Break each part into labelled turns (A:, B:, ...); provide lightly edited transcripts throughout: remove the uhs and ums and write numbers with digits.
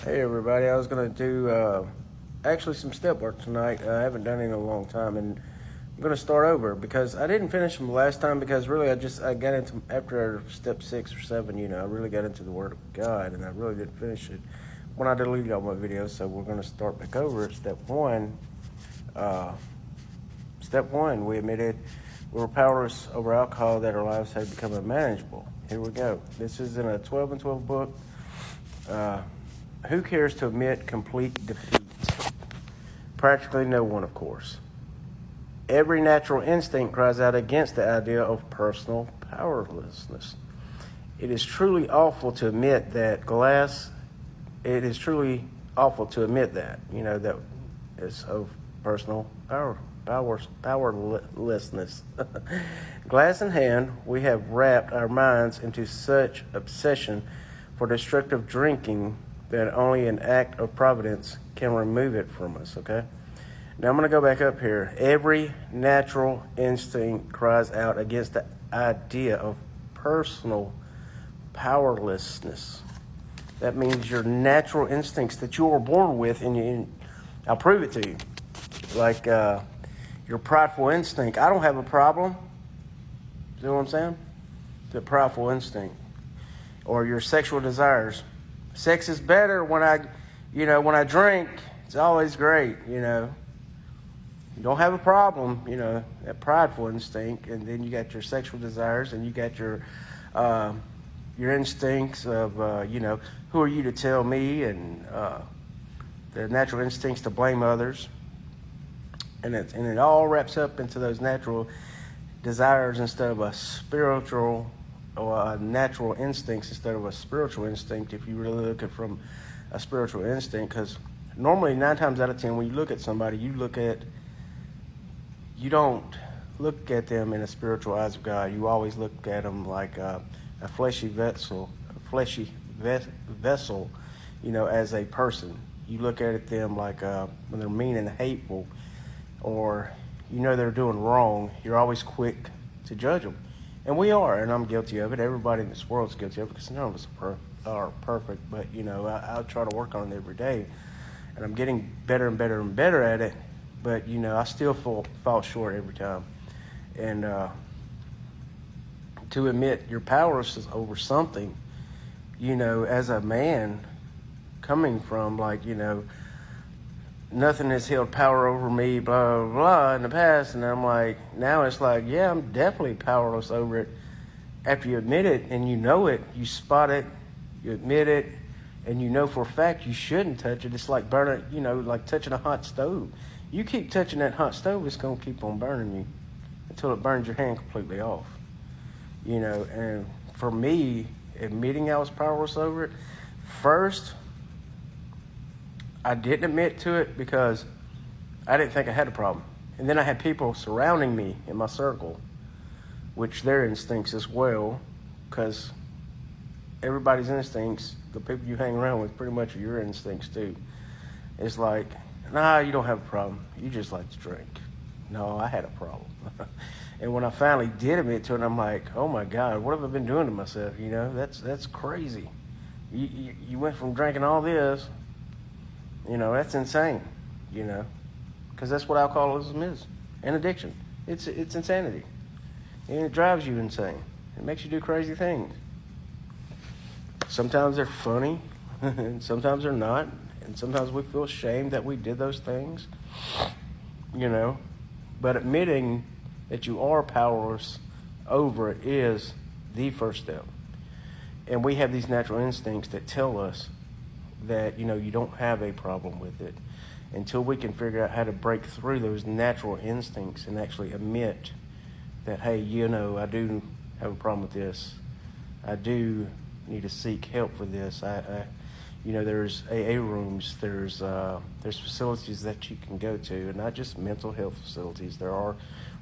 A: Hey everybody, I was going to do actually some step work tonight. I haven't done it in a long time, and I'm going to start over because I didn't finish them last time because really I got into, after step 6 or 7, I really got into the Word of God, and I really didn't finish it when I deleted all my videos. So we're going to start back over at step 1. Step 1, we admitted we were powerless over alcohol, that our lives had become unmanageable. Here we go. This is in a 12 and 12 book. Who cares to admit complete defeat? Practically no one, of course. Every natural instinct cries out against the idea of personal powerlessness. It is truly awful to admit that it is truly awful to admit that, that is of personal powerlessness. Glass in hand, we have wrapped our minds into such obsession for destructive drinking that only an act of providence can remove it from us, okay? Now I'm going to go back up here. Every natural instinct cries out against the idea of personal powerlessness. That means your natural instincts that you were born with, and I'll prove it to you. Like your prideful instinct. I don't have a problem. You know what I'm saying? The prideful instinct. Or your sexual desires. Sex is better when I drink. It's always great, You don't have a problem, that prideful instinct. And then you got your sexual desires, and you got your instincts of, who are you to tell me, and the natural instincts to blame others. And it all wraps up into those natural desires instead of a spiritual or natural instincts instead of a spiritual instinct, if you really look at it from a spiritual instinct. Because normally 9 times out of 10 when you look at somebody, you don't look at them in the spiritual eyes of God. You always look at them like a fleshy vessel, as a person. You look at them like when they're mean and hateful, or they're doing wrong. You're always quick to judge them. And we are, and I'm guilty of it. Everybody in this world is guilty of it because none of us are perfect. But, I try to work on it every day. And I'm getting better and better and better at it. But, I still fall short every time. And to admit your powerlessness over something, as a man coming from, nothing has held power over me, blah, blah, blah, in the past. And I'm like, now it's like, yeah, I'm definitely powerless over it. After you admit it and you know it, you spot it, you admit it, and you know for a fact you shouldn't touch it. It's like burning, like touching a hot stove. You keep touching that hot stove, it's going to keep on burning you until it burns your hand completely off. And for me, admitting I was powerless over it, first, I didn't admit to it because I didn't think I had a problem. And then I had people surrounding me in my circle, which their instincts as well, because everybody's instincts, the people you hang around with, pretty much are your instincts too. It's like, nah, you don't have a problem. You just like to drink. No, I had a problem. And when I finally did admit to it, I'm like, oh my God, what have I been doing to myself? That's crazy. You went from drinking all this. That's insane, because that's what alcoholism is, an addiction. It's insanity, and it drives you insane. It makes you do crazy things. Sometimes they're funny, and sometimes they're not, and sometimes we feel ashamed that we did those things, But admitting that you are powerless over it is the first step. And we have these natural instincts that tell us that, you don't have a problem with it until we can figure out how to break through those natural instincts and actually admit that, hey, I do have a problem with this. I do need to seek help for this. There's AA rooms, there's facilities that you can go to, and not just mental health facilities. There are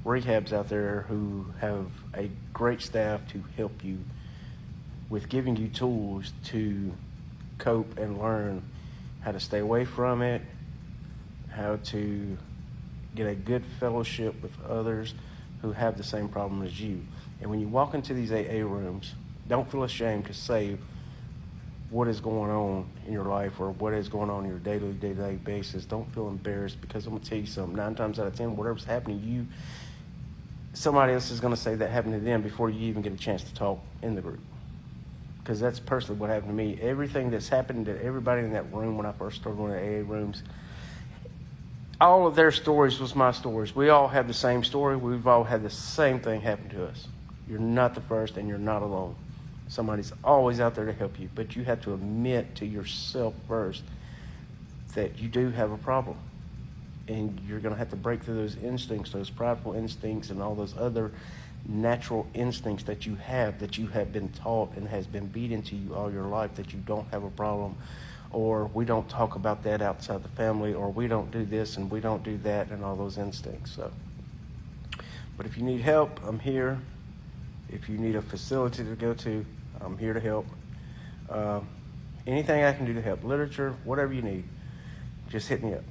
A: rehabs out there who have a great staff to help you with giving you tools to cope and learn how to stay away from it, how to get a good fellowship with others who have the same problem as you. And when you walk into these AA rooms, don't feel ashamed to say what is going on in your life or what is going on in your day-to-day basis, don't feel embarrassed, because I'm going to tell you something. 9 times out of 10, whatever's happening to you, somebody else is going to say that happened to them before you even get a chance to talk in the group. Because that's personally what happened to me. Everything that's happened to everybody in that room when I first started going to AA rooms, all of their stories was my stories. We all have the same story. We've all had the same thing happen to us. You're not the first, and you're not alone. Somebody's always out there to help you, but you have to admit to yourself first that you do have a problem. And you're going to have to break through those instincts, those prideful instincts, and all those other natural instincts that you have been taught and has been beat into you all your life, that you don't have a problem, or we don't talk about that outside the family, or we don't do this and we don't do that, and all those instincts. So, but if you need help, I'm here. If you need a facility to go to, I'm here to help. Anything I can do to help, literature, whatever you need, just hit me up.